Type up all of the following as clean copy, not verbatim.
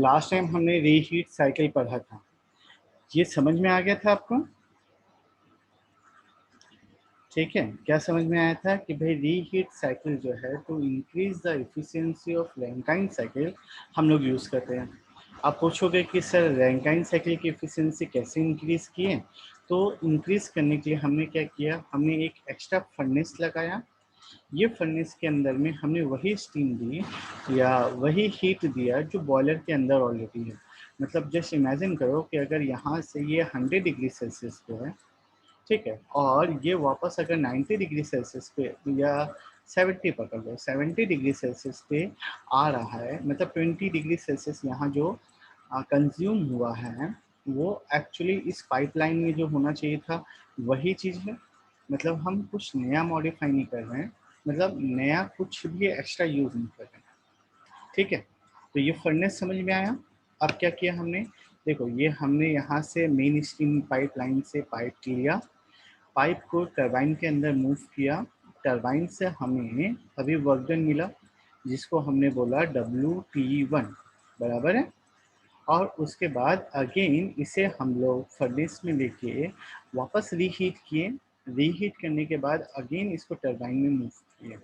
Last time हमने reheat cycle पढ़ा था, ये समझ में आ गया था आपको? ठीक है, क्या समझ में आया था कि भाई रीहीट साइकिल जो है to increase the efficiency of Rankine cycle हम लोग यूज़ करते हैं। आप पूछोगे कि सर रैंकाइन साइकिल की एफिशिएंसी कैसे इंक्रीज किए? तो इंक्रीज करने के लिए हमने क्या किया, हमने एक एक्स्ट्रा फर्नेस लगाया। ये फर्नेस के अंदर में हमने वही स्टीम दी या वही हीट दिया जो बॉयलर के अंदर ऑलरेडी है। मतलब जस्ट इमेजिन करो कि अगर यहाँ से ये 100 डिग्री सेल्सियस पे है, ठीक है, और ये वापस अगर 90 डिग्री सेल्सियस पे या 70 पकड़ लो, 70 डिग्री सेल्सियस पे आ रहा है, मतलब 20 डिग्री सेल्सियस यहाँ जो कंज्यूम हुआ है वो एक्चुअली इस पाइपलाइन में जो होना चाहिए था वही चीज़ है। मतलब हम कुछ नया मॉडिफाई नहीं कर रहे हैं, मतलब नया कुछ भी एक्स्ट्रा यूज नहीं कर रहे हैं। ठीक है, तो ये फर्नेस समझ में आया। अब क्या किया हमने, देखो ये हमने यहाँ से मेन स्टीम पाइपलाइन से पाइप लिया, पाइप को टरबाइन के अंदर मूव किया, टरबाइन से हमें अभी वर्क डन मिला जिसको हमने बोला WT1 बराबर है। और उसके बाद अगेन इसे हम लोग फर्नेस में लेके वापस रीहीट किए, रीहीट करने के बाद अगेन इसको टरबाइन में मूव किए,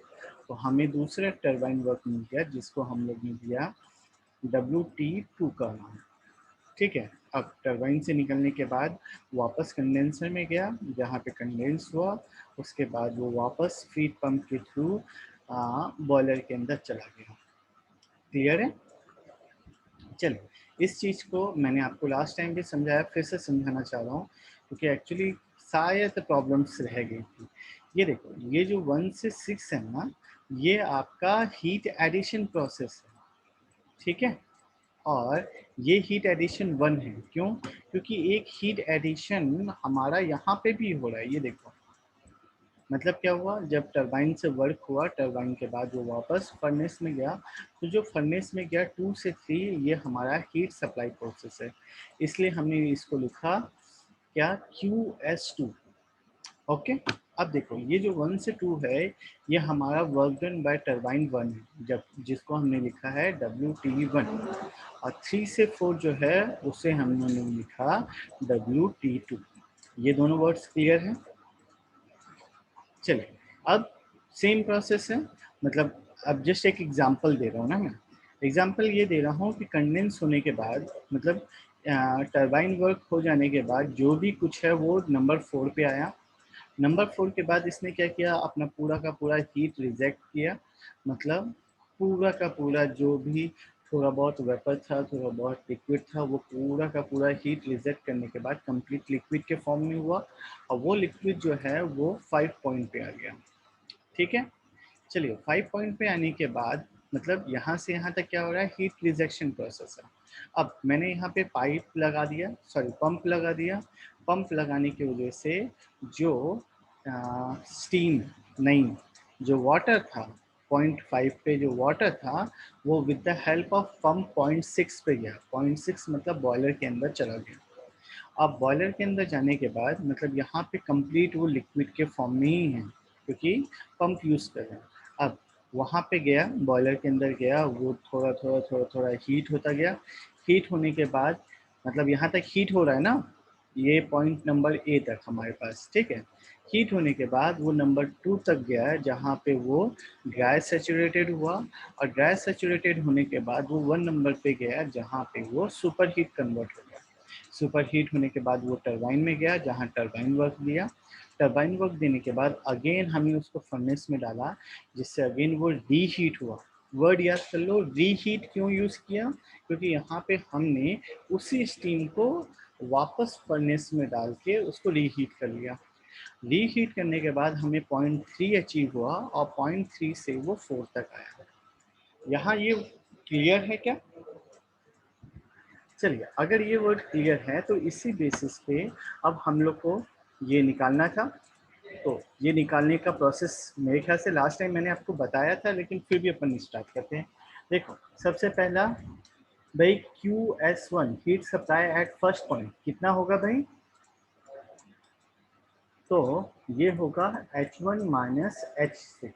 तो हमें दूसरा टरबाइन वर्क मिल गया जिसको हम लोग ने दिया WT2 का नाम। ठीक है, अब टरबाइन से निकलने के बाद वापस कंडेंसर में गया जहाँ पे कंडेंस हुआ, उसके बाद वो वापस फीड पंप के थ्रू बॉयलर के अंदर चला गया। क्लियर है? चलो, इस चीज़ को मैंने आपको लास्ट टाइम भी समझाया, फिर से समझाना चाह रहा हूँ क्योंकि एक्चुअली शायद प्रॉब्लम्स रह गई थी। ये देखो, ये जो 1 से 6 है ना, ये आपका हीट एडिशन प्रोसेस है। ठीक है, और ये हीट एडिशन 1 है, क्यों? क्योंकि एक हीट एडिशन हमारा यहाँ पे भी हो रहा है। ये देखो, मतलब क्या हुआ, जब टरबाइन से वर्क हुआ, टरबाइन के बाद वो वापस फर्नेस में गया, तो जो फर्नेस में गया 2 से 3 ये हमारा हीट सप्लाई प्रोसेस है, इसलिए हमने इसको लिखा क्या, QS2। ओके, अब देखो ये जो 1 से 2 है ये हमारा वर्क डन बाय टरबाइन 1 है, जब जिसको हमने लिखा है WT1, और 3 से 4 जो है उसे हमने लिखा WT2। ये दोनों वर्ड्स क्लियर हैं? चलिए, अब सेम प्रोसेस है, मतलब अब जस्ट एक एग्जांपल दे रहा हूँ ना मैं। एग्जांपल ये दे रहा हूँ कि कंडेंस होने के बाद, मतलब टरबाइन वर्क हो जाने के बाद जो भी कुछ है वो नंबर 4 पे आया। नंबर 4 के बाद इसने क्या किया, अपना पूरा का पूरा हीट रिजेक्ट किया, मतलब पूरा का पूरा जो भी थोड़ा बहुत वेपर था, थोड़ा बहुत लिक्विड था, वो पूरा का पूरा हीट रिजेक्ट करने के बाद कंप्लीट लिक्विड के फॉर्म में हुआ, और वो लिक्विड जो है वो 5 पॉइंट पे आ गया। ठीक है, चलिए 5 पॉइंट पे आने के बाद मतलब यहाँ से यहाँ तक क्या हो रहा है, हीट रिजेक्शन प्रोसेस है। अब मैंने यहाँ पे पाइप लगा दिया, सॉरी पंप लगा दिया, पंप लगाने की वजह से जो स्टीम नहीं, जो वाटर था 0.5 पे जो वाटर था वो with the help of pump 0.6 पे गया, 0.6 मतलब बॉयलर के अंदर चला गया। अब बॉयलर के अंदर जाने के बाद मतलब यहाँ पे कंप्लीट वो लिक्विड के फॉर्म में ही है क्योंकि पंप यूज़ कर रहे हैं। अब वहाँ पे गया, बॉयलर के अंदर गया, वो थोड़ा थोड़ा थोड़ा थोड़ा हीट होता गया। हीट होने के बाद मतलब यहाँ तक हीट हो रहा है ना, ये पॉइंट नंबर ए तक हमारे पास, ठीक है। हीट होने के बाद वो नंबर 2 तक गया है जहाँ पे वो ड्राई सेचुरेटेड हुआ, और ड्राई सेचुरेटेड होने के बाद वो 1 नंबर पे गया जहाँ पे वो सुपर हीट कन्वर्ट हो गया। सुपर हीट होने के बाद वो टरबाइन में गया जहाँ टरबाइन वर्क दिया। टरबाइन वर्क देने के बाद अगेन हमने उसको फर्नेस में डाला जिससे अगेन वो रीहीट हुआ। वर्ड याद कर लो, रीहीट क्यों यूज़ किया, क्योंकि यहाँ पे हमने उसी स्टीम को वापस फर्नेस में डाल के उसको रीहीट कर लिया। रीहीट करने के बाद हमें 0.3 अचीव हुआ और 0.3 से वो 4 तक आया। यहाँ ये क्लियर है क्या? चलिए, अगर ये वर्ड क्लियर है तो इसी बेसिस पे अब हम लोग को ये निकालना था। तो ये निकालने का प्रोसेस मेरे ख्याल से लास्ट टाइम मैंने आपको बताया था, लेकिन फिर भी अपन स्टार्ट करते हैं। देखो, सबसे पहला भाई QS1 heat supply at first point कितना होगा भाई, तो ये होगा H1 माइनस H6।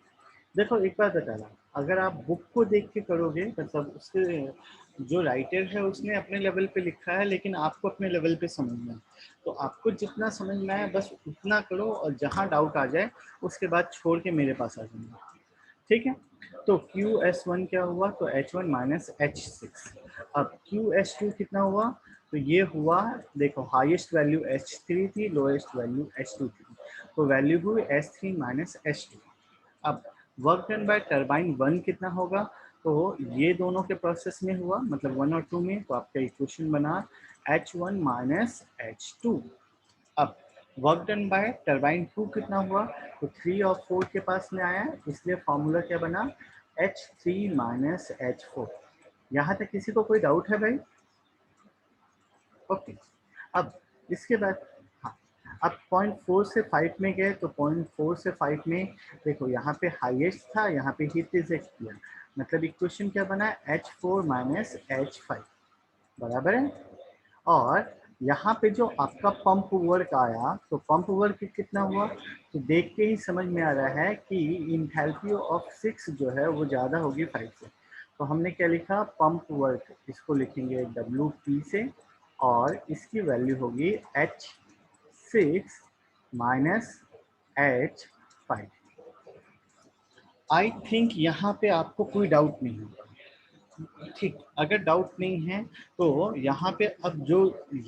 देखो एक बात बता रहा, अगर आप बुक को देख के करोगे मतलब उसके जो राइटर है उसने अपने लेवल पे लिखा है, लेकिन आपको अपने लेवल पे समझना है। तो आपको जितना समझ में आए बस उतना करो, और जहाँ डाउट आ जाए उसके बाद छोड़ के मेरे पास आ जाना, ठीक है। तो QS1 क्या हुआ, तो H1 माइनस H6। अब QS2 कितना हुआ, तो ये हुआ, देखो हाईएस्ट वैल्यू H3 थी, लोएस्ट वैल्यू H2 थी, तो वैल्यू हुई H3 माइनस H2। अब वर्क डन बाय टरबाइन 1 कितना होगा, तो ये दोनों के प्रोसेस में हुआ, मतलब 1 और 2 में, तो आपका इक्वेशन बना H1 माइनस H2। अब वर्क डन बाय टरबाइन 2 कितना हुआ, तो 3 और 4 के पास में आया, इसलिए फॉर्मूला क्या बना, H3 माइनस H4। यहाँ तक किसी को कोई डाउट है भाई? ओके। अब इसके बाद, हाँ, अब पॉइंट 4 से 5 में गए, तो पॉइंट 4 से 5 में देखो यहाँ पे हाईएस्ट था, यहाँ पे हीट रिजेक्ट किया, मतलब इक्वेशन क्या बना, H4 माइनस H5 बराबर है। और यहाँ पे जो आपका पंप वर्क आया, तो पंप वर्क कितना हुआ, तो देख के ही समझ में आ रहा है कि इंथैल्पी ऑफ 6 जो है वो ज़्यादा होगी 5 से। तो हमने क्या लिखा, पंप वर्क, इसको लिखेंगे WP से, और इसकी वैल्यू होगी H6 minus H5। I think यहाँ पे आपको कोई डाउट नहीं होगा, ठीक। अगर डाउट नहीं है तो यहाँ पे अब जो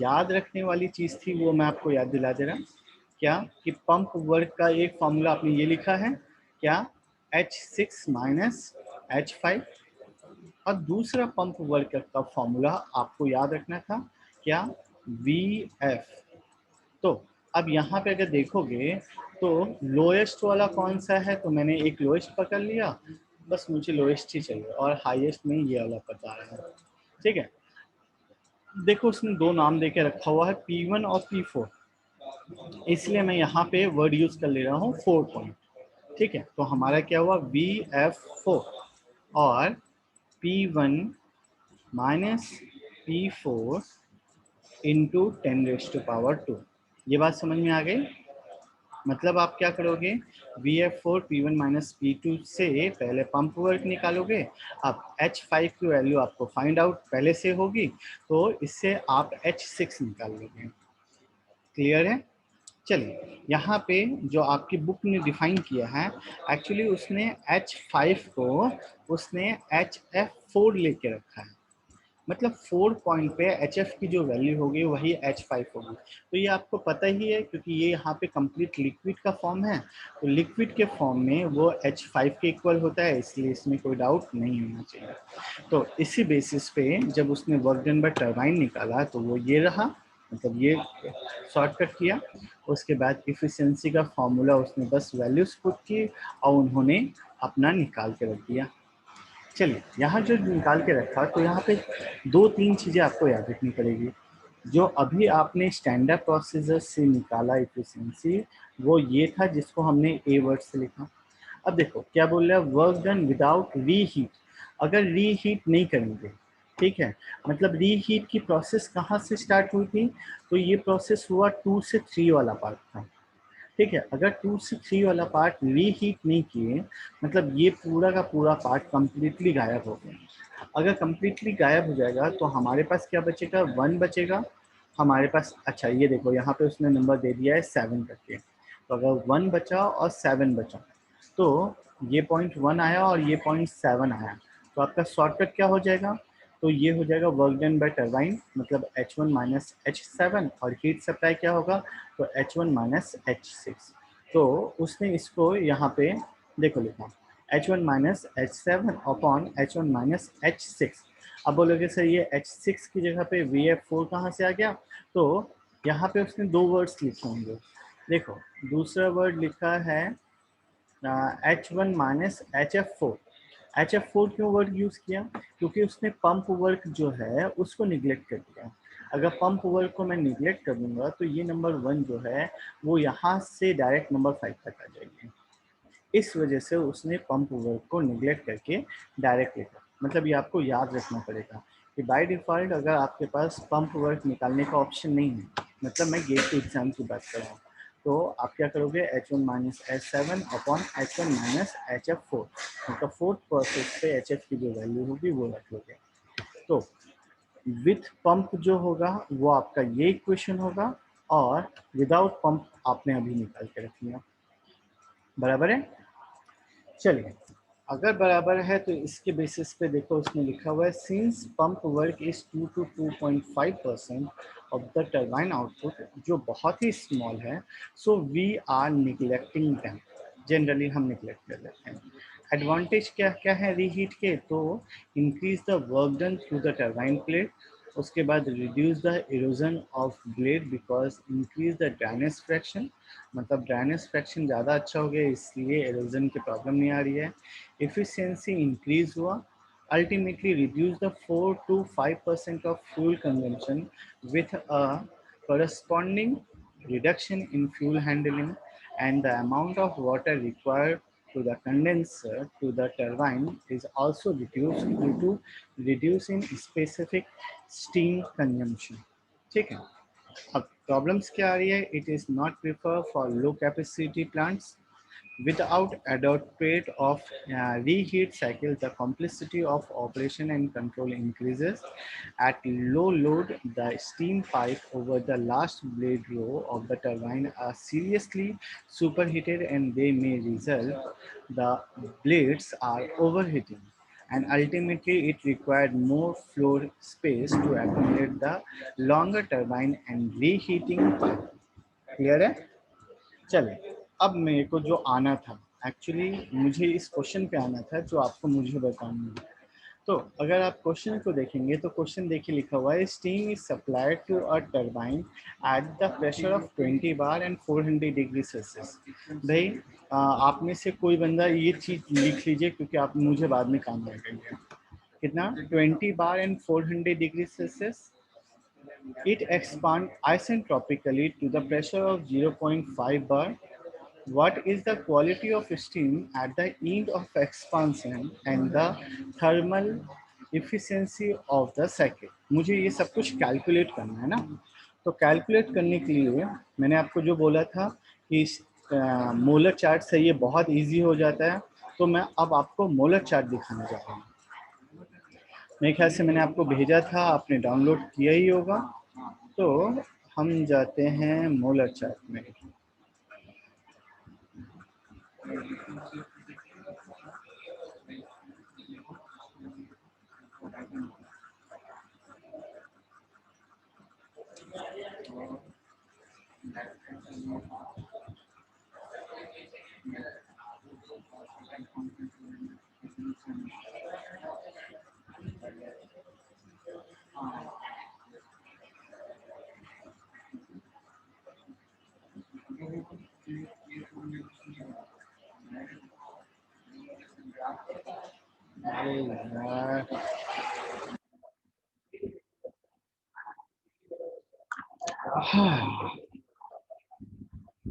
याद रखने वाली चीज़ थी वो मैं आपको याद दिला दे रहा हूँ, क्या कि पंप वर्क का एक फॉर्मूला आपने ये लिखा है, क्या, H6 माइनस H5, और दूसरा पंप वर्क का फॉर्मूला आपको याद रखना था, क्या, VF। तो अब यहाँ पे अगर देखोगे तो लोएस्ट वाला कौन सा है, तो मैंने एक लोएस्ट पकड़ लिया, बस मुझे लोएस्ट ही चाहिए, और हाईएस्ट में ये वाला पता रहा है, ठीक है। देखो उसने दो नाम देके रखा हुआ है, P1 और P4, इसलिए मैं यहाँ पे वर्ड यूज कर ले रहा हूँ 4 पॉइंट, ठीक है। तो हमारा क्या हुआ, VF4 और P1 माइनस P4 इंटू 10⁻²। ये बात समझ में आ गई? मतलब आप क्या करोगे, VF4 P1 माइनस P2 से पहले पंप वर्क निकालोगे। अब H5 की वैल्यू आपको फाइंड आउट पहले से होगी, तो इससे आप H6 निकाल लोगे। क्लियर है? चलिए, यहाँ पे जो आपकी बुक ने डिफाइन किया है, एक्चुअली उसने H5 को उसने HF4 लेके रखा है, मतलब 4 पॉइंट पे HF की जो वैल्यू होगी वही H5 होगी। तो ये आपको पता ही है, क्योंकि ये यहाँ पे कंप्लीट लिक्विड का फॉर्म है, तो लिक्विड के फॉर्म में वो H5 के इक्वल होता है, इसलिए इसमें कोई डाउट नहीं होना चाहिए। तो इसी बेसिस पे जब उसने वर्क डन बाय टरबाइन निकाला, तो वो ये रहा, मतलब ये शॉर्टकट किया। उसके बाद इफिशिएंसी का फॉर्मूला उसने बस वैल्यूज पुट की और उन्होंने अपना निकाल के रख दिया। चलिए, यहाँ जो निकाल के रखा, तो यहाँ पे 2-3 चीज़ें आपको याद रखनी पड़ेगी। जो अभी आपने स्टैंडर्ड प्रोसीजर से निकाला इफिशिएंसी, वो ये था जिसको हमने ए वर्ड से लिखा। अब देखो क्या बोल रहा है, वर्क डन विदाउट रीहीट। अगर रीहीट नहीं करेंगे, ठीक है, मतलब रीहीट की प्रोसेस कहाँ से स्टार्ट हुई थी, तो ये प्रोसेस हुआ 2 से 3 वाला पार्ट था, ठीक है। अगर 2 से 3 वाला पार्ट रीहीट नहीं किए, मतलब ये पूरा का पूरा पार्ट कम्प्लीटली गायब हो गया। अगर कम्प्लीटली गायब हो जाएगा तो हमारे पास क्या बचेगा, 1 बचेगा हमारे पास। अच्छा ये देखो यहाँ पे उसने नंबर दे दिया है 7 करके, तो अगर 1 बचा और 7 बचा, तो ये पॉइंट 1 आया और ये पॉइंट 7 आया, तो आपका शॉर्टकट क्या हो जाएगा, तो ये हो जाएगा वर्क डन बाय टरबाइन, मतलब H1 माइनस H7, और हीट सप्लाई क्या होगा, तो H1 माइनस H6। तो उसने इसको यहाँ पे देखो लिखा, H1 minus H7 upon H1 minus H6। अब बोलोगे सर ये H6 की जगह पे VF4 कहाँ से आ गया, तो यहाँ पे उसने दो वर्ड्स लिखे होंगे। देखो दूसरा वर्ड लिखा है H1 माइनस HF4। HF4 क्यों वर्ड यूज़ किया, क्योंकि उसने पंप वर्क जो है उसको निगलेक्ट कर दिया। अगर पंप वर्क को मैं निगलेक्ट कर दूंगा तो ये नंबर 1 जो है वो यहाँ से डायरेक्ट नंबर 5 तक आ जाएगी। इस वजह से उसने पंप वर्क को निगलेक्ट करके डायरेक्ट लिखा। मतलब ये आपको याद रखना पड़ेगा कि बाय डिफ़ॉल्ट अगर आपके पास पंप वर्क निकालने का ऑप्शन नहीं है, मतलब मैं गेट के एग्जाम की बात कर रहा हूँ, तो आप क्या करोगे, H1 minus H7 upon H1 minus HF4, मतलब फोर्थ प्रोसेस पे HF की जो वैल्यू होगी वो रख लोगे। तो विथ पंप जो होगा वो आपका ये इक्वेशन होगा, और विदाउट पंप आपने अभी निकाल के रख लिया। बराबर है। चलिए, अगर बराबर है तो इसके बेसिस पे देखो, उसमें लिखा हुआ है since pump work is 2 to 2.5% of the turbine output, जो बहुत ही स्मॉल है, so we are neglecting them. Generally हम निगलेक्ट कर लेते हैं। एडवांटेज क्या क्या है रीहीट के, तो increase the work done through the turbine plate, उसके बाद reduce the erosion of blade because increase the dryness fraction, मतलब ड्राइनेस फ्रैक्शन ज़्यादा अच्छा हो गया इसलिए एरोजन की प्रॉब्लम नहीं आ रही है। एफिशिएंसी इंक्रीज हुआ, ultimately reduce the 4 to 5% of fuel consumption with a corresponding reduction in fuel handling, and the amount of water required to the condenser to the turbine is also reduced due to reducing specific steam consumption. ठीक है। अब problems क्या आ रही है, it is not prefer for low capacity plants. Without adequate of reheat cycle, the complexity of operation and control increases. At low load, the steam pipe over the last blade row of the turbine are seriously superheated, and they may result the blades are overheating, and ultimately it required more floor space to accommodate the longer turbine and reheating pipe. Clear है? चलिए, अब मेरे को जो आना था, actually मुझे इस क्वेश्चन पे आना था जो आपको मुझे बताना है। तो अगर आप क्वेश्चन को देखेंगे तो क्वेश्चन देखिए लिखा हुआ है steam is supplied to a turbine at the pressure of 20 bar and 400 degree Celsius. भाई आप में से कोई बंदा ये चीज़ लिख लीजिए क्योंकि आप मुझे बाद में काम आएगा। कितना? 20 bar and 400 degree Celsius. It expands isentropically to the pressure of 0.5 bar. What is the quality of steam at the end of expansion and the thermal efficiency of the cycle? मुझे ये सब कुछ कैलकुलेट करना है ना। तो calculate करने के लिए मैंने आपको जो बोला था कि मोलर चार्ट से ये बहुत इजी हो जाता है, तो मैं अब आपको मोलर चार्ट दिखाने जा रहा हूँ। मेरे ख्याल से मैंने आपको भेजा था, आपने डाउनलोड किया ही होगा। तो हम जाते हैं मोलर चार्ट में।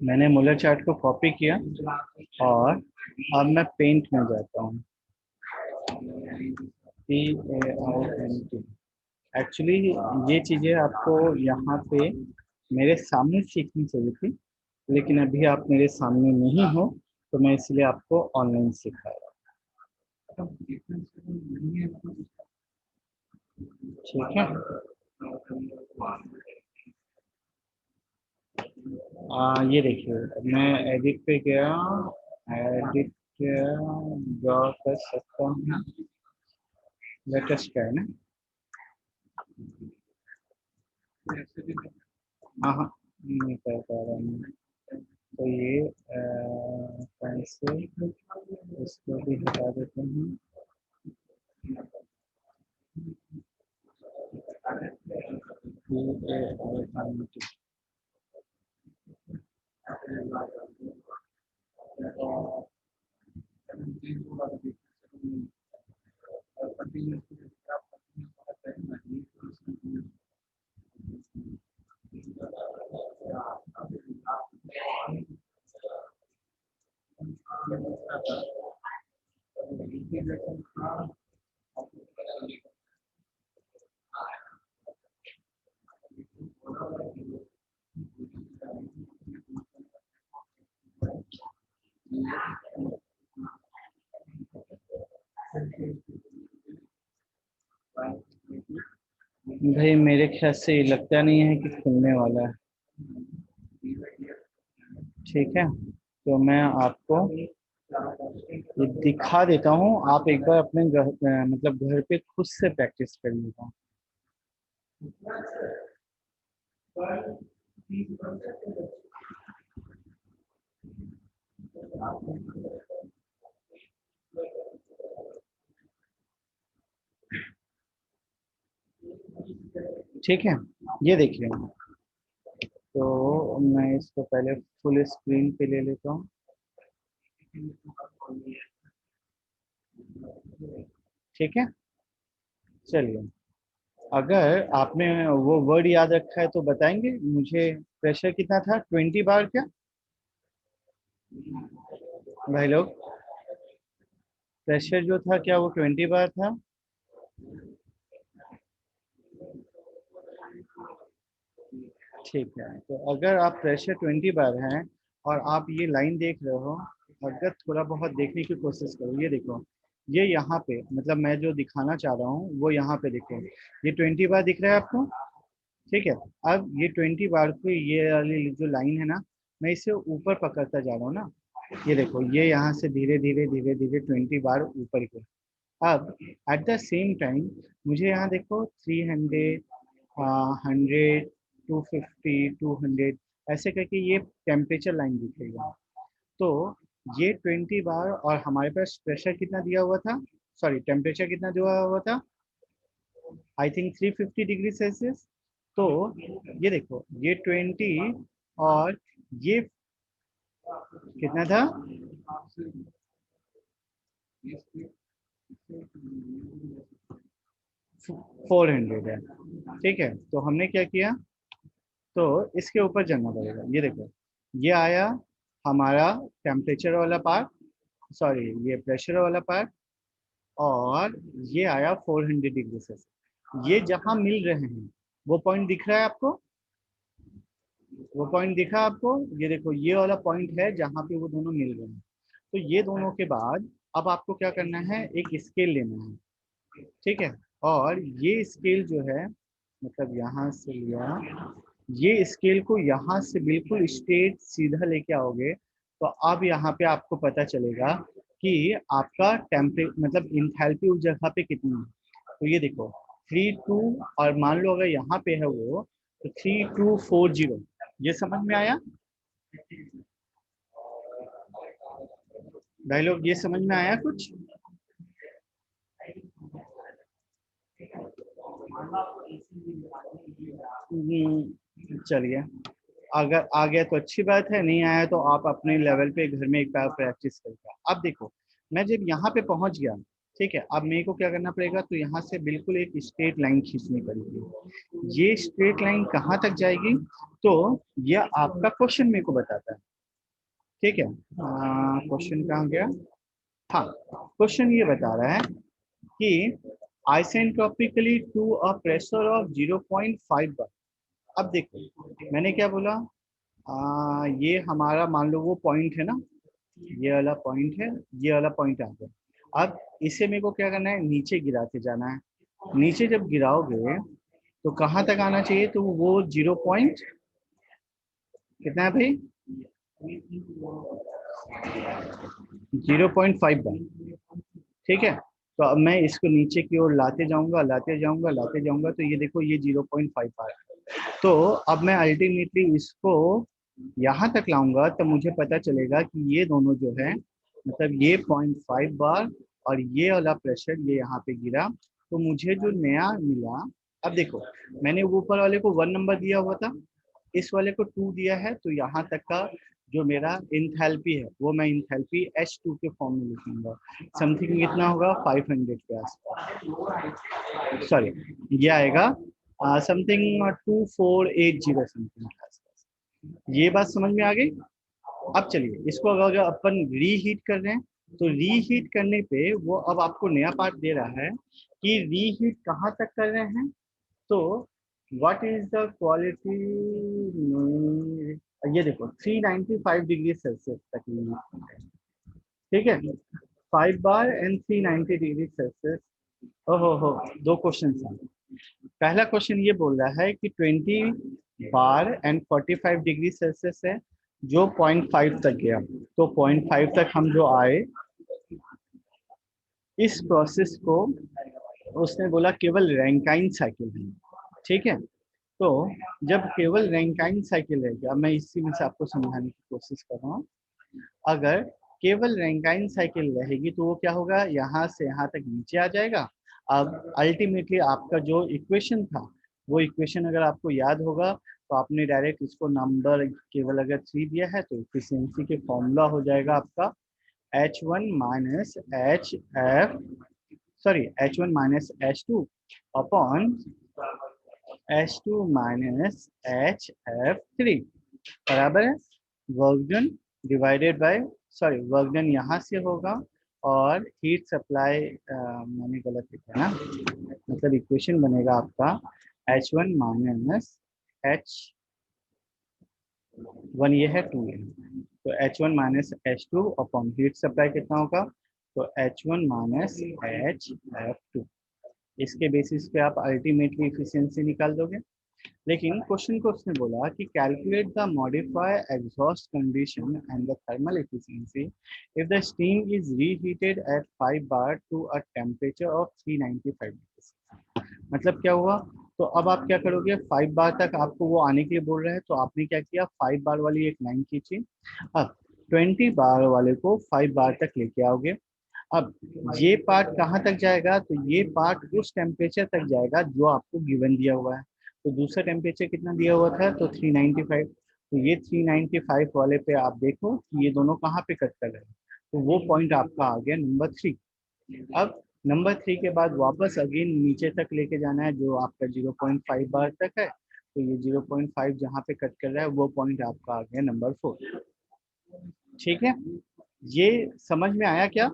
मैंने मोलर चार्ट को कॉपी किया और अब मैं पेंट में जाता हूँ। PAINT। एक्चुअली ये चीज़ें आपको यहाँ पे मेरे सामने सीखनी चाहिए थी, लेकिन अभी आप मेरे सामने नहीं हो, तो मैं इसलिए आपको ऑनलाइन सिखा रहा हूँ। ठीक है। ये देखिए, मैं एडिट पे गया, एडिट ड्रॉ कर सकता हूँ, लेटेस्ट का है ना। हाँ हाँ, नहीं कर पा रहा हूँ। तो ये पेंसिल, इसको भी हटा देते हैं। PAINT। भाई मेरे ख्याल से ये लगता नहीं है कि खुलने वाला है। ठीक है, तो मैं आपको ये दिखा देता हूँ, आप एक बार अपने मतलब घर पे खुद से प्रैक्टिस कर लीजिए। ठीक है, ये देखिए, तो मैं इसको पहले फुल स्क्रीन पे ले लेता हूँ। ठीक है, चलिए, अगर आपने वो वर्ड याद रखा है तो बताएंगे मुझे, प्रेशर कितना था, 20 बार क्या भाई लोग? प्रेशर जो था क्या वो 20 बार था? ठीक है, तो अगर आप प्रेशर 20 बार हैं और आप ये लाइन देख रहे हो, अगर थोड़ा बहुत देखने की कोशिश करो, ये देखो, ये यहाँ पे मतलब मैं जो दिखाना चाह रहा हूँ वो यहाँ पे देखो, ये 20 बार दिख रहा है आपको। ठीक है, अब ये 20 बार को ये वाली जो लाइन है ना, मैं इसे ऊपर पकड़ता जा रहा हूँ ना, ये देखो, ये यहाँ से धीरे धीरे धीरे धीरे 20 बार ऊपर की। अब एट द सेम टाइम मुझे यहाँ देखो 300, 100, 250, 200 ऐसे करके ये टेम्परेचर लाइन दिखेगा। तो ये 20 बार, और हमारे पास प्रेशर कितना दिया हुआ था, सॉरी टेम्परेचर कितना दिया हुआ था, आई थिंक 350 डिग्री सेल्सियस। तो ये देखो, ये 20 और ये कितना था, 400 है। ठीक है, तो हमने क्या किया, तो इसके ऊपर चलना पड़ेगा, ये देखो, ये आया हमारा टेम्परेचर वाला पार्ट, सॉरी ये प्रेशर वाला पार्ट, और ये आया 400 डिग्री से। ये जहां मिल रहे हैं वो पॉइंट दिख रहा है आपको, वो पॉइंट दिखा आपको, ये देखो ये वाला पॉइंट है जहाँ पे वो दोनों मिल रहे हैं। तो ये दोनों के बाद अब आपको क्या करना है, एक स्केल लेना है। ठीक है, और ये स्केल जो है, मतलब यहाँ से लिया, ये स्केल को यहाँ से बिल्कुल स्ट्रेट सीधा लेके आओगे, तो अब यहाँ पे आपको पता चलेगा कि आपका टेम्परे मतलब इंथैल्पी उस जगह पे कितनी है। तो ये देखो 32, और मान लो अगर यहाँ पे है वो, तो 3240, ये समझ में आया भाई लोग, ये समझ में आया कुछ? चलिए, अगर आ गया तो अच्छी बात है, नहीं आया तो आप अपने लेवल पे घर में एक बार प्रैक्टिस करके। अब देखो, मैं जब यहाँ पे पहुंच गया, ठीक है, अब मेरे को क्या करना पड़ेगा, तो यहाँ से बिल्कुल एक स्ट्रेट लाइन खींचनी पड़ेगी। ये स्ट्रेट लाइन कहाँ तक जाएगी, तो ये आपका क्वेश्चन मेरे को बताता है। ठीक है, क्वेश्चन कहाँ गया, हाँ, क्वेश्चन ये बता रहा है कि आइसेंट्रोपिकली टू अ प्रेशर ऑफ 0.5 बार। अब देखो मैंने क्या बोला, ये हमारा मान लो वो पॉइंट है ना, ये वाला पॉइंट है, ये वाला पॉइंट आ गया। अब इसे मेरे को क्या करना है, नीचे गिराते जाना है। नीचे जब गिराओगे तो कहाँ तक आना चाहिए, तो वो 0 पॉइंट कितना है भाई, 0.5 बार। ठीक है, तो अब मैं इसको नीचे की ओर लाते जाऊंगा, लाते जाऊंगा, लाते जाऊंगा, तो ये देखो ये 0.5 आ रहा है। तो अब मैं अल्टीमेटली इसको यहाँ तक लाऊंगा तो मुझे पता चलेगा कि ये दोनों जो है, मतलब ये 0.5 बार और ये वाला प्रेशर ये यहाँ पे गिरा, तो मुझे जो नया मिला, अब देखो, मैंने ऊपर वाले को 1 नंबर दिया हुआ था, इस वाले को 2 दिया है, तो यहाँ तक का जो मेरा इंथैल्पी है वो मैं इंथैल्पी H2 के फॉर्म में लिखूंगा। समथिंग कितना होगा, 500 के आसपास, सॉरी ये आएगा समथिंग 2480 समथिंग के आसपास। ये बात समझ में आ गई? अब चलिए इसको अगर अपन रीहीट कर रहे हैं, तो रीहीट करने पे वो अब आपको नया पार्ट दे रहा है कि रीहीट कहाँ तक कर रहे हैं। तो व्हाट इज द क्वालिटी, ये देखो 395 डिग्री सेल्सियस तक limit। ठीक है, 5 बार एंड 390 डिग्री सेल्सियस। ओहो हो, दो क्वेश्चन हैं। पहला क्वेश्चन ये बोल रहा है कि 20 बार एंड 45 डिग्री सेल्सियस है जो 0.5 तक गया, तो 0.5 तक हम जो आए, इस प्रोसेस को उसने बोला केवल रैंकाइन साइकिल है। ठीक है, तो जब केवल रैंकाइन साइकिल रहेगी, अब मैं इसी में से आपको समझाने की कोशिश कर रहा हूँ। अगर केवल रैंकाइन साइकिल रहेगी तो वो क्या होगा, यहाँ से यहाँ तक नीचे आ जाएगा। अब अल्टीमेटली आपका जो इक्वेशन था, वो इक्वेशन अगर आपको याद होगा तो आपने डायरेक्ट इसको नंबर केवल अगर 3 दिया है तो इफिशियंसी के फॉर्मूला हो जाएगा आपका H1 minus H F, sorry H1 minus H2 upon H2 minus HF3 बराबर है work done divided by, sorry work done यहाँ से होगा और हीट सप्लाई, मैंने गलत लिखा है ना, मतलब इक्वेशन बनेगा आपका H1 माइनस H1, ये है 2 है, तो H1 minus H2 upon heat supply कितना होगा, तो H1 माइनस HF2। इसके बेसिस पे आप अल्टीमेटली इफिशियंसी निकाल दोगे। लेकिन क्वेश्चन को उसने बोला कि calculate the modify exhaust condition and the thermal efficiency if the steam is reheated at 5 bar to a temperature of 395 degree. मतलब क्या हुआ, तो अब आप क्या करोगे, 5 बार तक आपको वो आने के लिए बोल रहे हैं, तो आपने क्या किया, 5 बार वाली एक लाइन खींची। अब 20 बार वाले को 5 बार तक लेके आओगे। अब ये पार्ट कहाँ तक जाएगा, तो ये पार्ट उस टेम्परेचर तक जाएगा जो आपको गिवन दिया हुआ है। तो दूसरा टेम्परेचर कितना दिया हुआ था, तो 395। तो ये 395 वाले पे आप देखो कि ये दोनों कहाँ पे कट कर रहे हैं, तो वो पॉइंट आपका आ गया नंबर 3। अब नंबर 3 के बाद वापस अगेन नीचे तक लेके जाना है जो आपका 0.5 बार तक है, तो ये 0.5 जहाँ पे कट कर रहा है वो पॉइंट आपका आ गया नंबर 4। ठीक है, ये समझ में आया क्या,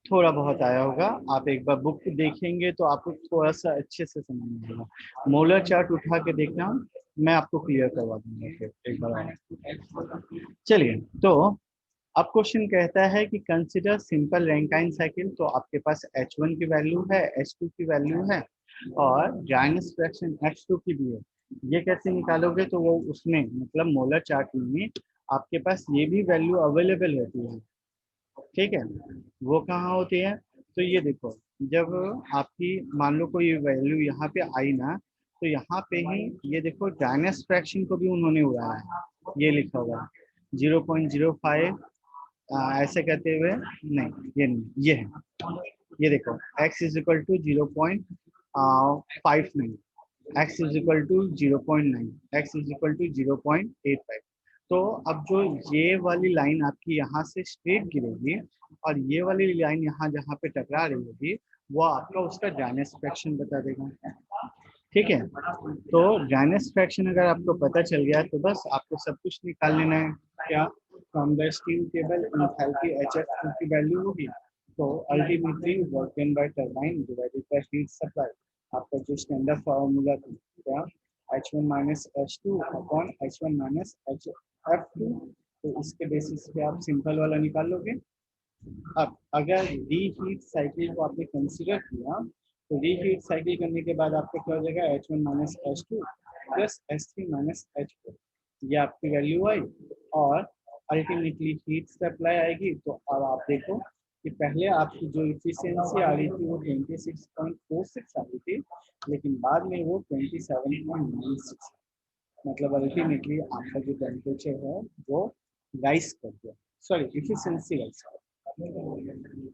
थोड़ा बहुत आया होगा। आप एक बार बुक देखेंगे तो आपको थोड़ा सा अच्छे से समझ में आएगा। मोलर चार्ट उठा के देखना, मैं आपको क्लियर करवा दूंगा फिर एक बार। चलिए, तो अब क्वेश्चन कहता है कि कंसिडर सिंपल रैंकाइन साइकिल। तो आपके पास H1 की वैल्यू है, H2 की वैल्यू है और ड्राइनेस फ्रैक्शन H2 की भी है। ये कैसे निकालोगे, तो वो उसमें मतलब मोलर चार्ट में आपके पास ये भी वैल्यू अवेलेबल रहती है। ठीक है, वो कहाँ होती है, तो ये देखो, जब आपकी मान लो कोई वैल्यू यहाँ पे आई ना, तो यहाँ पे ही ये देखो ड्राइनेस फ्रैक्शन को भी उन्होंने उड़ाया है, ये लिखा हुआ है 0.05, ऐसे कहते हुए, नहीं ये नहीं, ये है, ये देखो x is equal to 0.59, x is equal to 0.9, x is equal to 0.85। तो अब जो ये वाली लाइन आपकी यहाँ से स्ट्रेट गिरेगी और ये वाली लाइन यहाँ जहाँ पे टकरा रही होगी, वो आपका उसका ड्राइनेस फ्रैक्शन बता देगा। ठीक है, तो ड्राइनेस फ्रैक्शन अगर आपको पता चल गया तो बस आपको सब कुछ निकाल लेना है। क्या, from the steam table enthalpy HF की वैल्यू होगी, तो ultimately work done by turbine divided by heat supply, आपका जो स्टैंडर्ड फार्मूला था क्या, H1 minus H2 upon H1 minus HF2। तो इसके बेसिस पे आप सिंपल वाला निकाल लोगे। अब अगर रीहीट साइकिल को आपने कंसीडर किया, तो रीहीट साइकिल करने के बाद आपको क्या हो जाएगा, H1 minus H2 plus H3 minus H4, ये आपकी वैल्यू आई। और अल्टीमेटली हीट सप्लाई आएगी। तो अब आप देखो कि पहले आपकी जो इफिशियंसी आ रही थी वो 26.46 आ रही थी, लेकिन बाद में वो 27.96, मतलब अल्टीमेटली आपका जो टेम्परेचर है वो राइज कर गया, सॉरी इफिशियंसी राइज कर।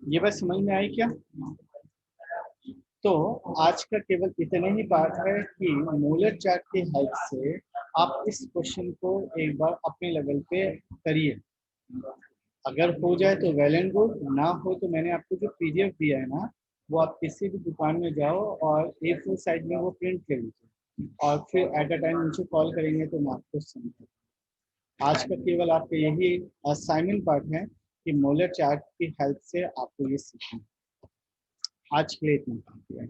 ये बात समझ में आई क्या। तो आज का केवल इतने ही बात है कि मोलर चार्ट की हेल्प से आप इस क्वेश्चन को एक बार अपने लेवल पे करिए। अगर हो जाए तो वेल एंड गुड, ना हो तो मैंने आपको जो PDF दिया है ना, वो आप किसी भी दुकान में जाओ और A4 साइज में वो प्रिंट ले लीजिए और फिर एट अ टाइम मुझे कॉल करेंगे तो मैं आपको समझाऊंगा। आज का केवल आपका यही असाइनमेंट पार्ट है कि मोलर चार्ट की हेल्प से आपको ये सीखना है। आज के लिए इतना काफी है।